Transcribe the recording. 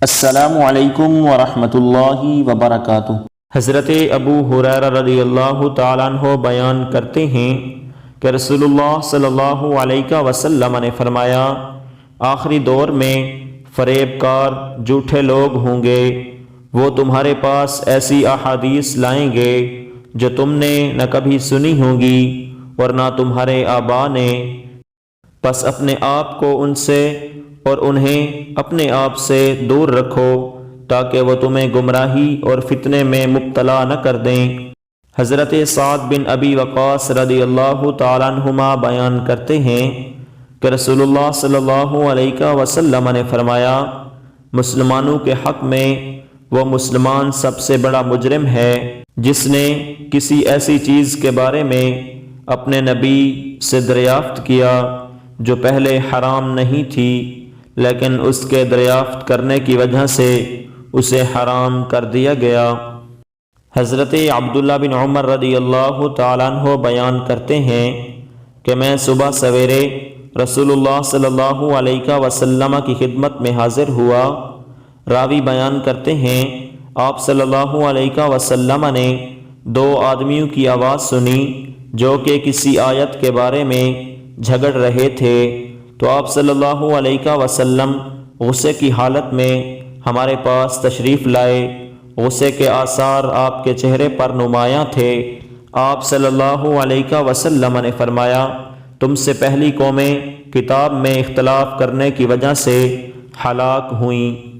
السلام علیکم ورحمۃ اللہ وبرکاتہ۔ حضرت ابو ہریرہ رضی اللہ تعالیٰ عنہ بیان کرتے ہیں کہ رسول اللہ صلی اللہ علیہ وسلم نے فرمایا، آخری دور میں فریب کار جھوٹے لوگ ہوں گے، وہ تمہارے پاس ایسی احادیث لائیں گے جو تم نے نہ کبھی سنی ہوں گی اور نہ تمہارے آباء نے، پس اپنے آپ کو ان سے اور انہیں اپنے آپ سے دور رکھو تاکہ وہ تمہیں گمراہی اور فتنے میں مبتلا نہ کر دیں۔ حضرت سعد بن ابی وقاص رضی اللہ تعالیٰ عنہما بیان کرتے ہیں کہ رسول اللہ صلی اللہ علیہ وسلم نے فرمایا، مسلمانوں کے حق میں وہ مسلمان سب سے بڑا مجرم ہے جس نے کسی ایسی چیز کے بارے میں اپنے نبی سے دریافت کیا جو پہلے حرام نہیں تھی، لیکن اس کے دریافت کرنے کی وجہ سے اسے حرام کر دیا گیا۔ حضرت عبداللہ بن عمر رضی اللہ تعالیٰ عنہ بیان کرتے ہیں کہ میں صبح سویرے رسول اللہ صلی اللہ علیہ وسلم کی خدمت میں حاضر ہوا۔ راوی بیان کرتے ہیں، آپ صلی اللہ علیہ وسلم نے دو آدمیوں کی آواز سنی جو کہ کسی آیت کے بارے میں جھگڑ رہے تھے، تو آپ صلی اللہ علیہ وسلم غصے کی حالت میں ہمارے پاس تشریف لائے۔ غصے کے آثار آپ کے چہرے پر نمایاں تھے۔ آپ صلی اللہ علیہ وسلم نے فرمایا، تم سے پہلی قومیں کتاب میں اختلاف کرنے کی وجہ سے ہلاک ہوئیں۔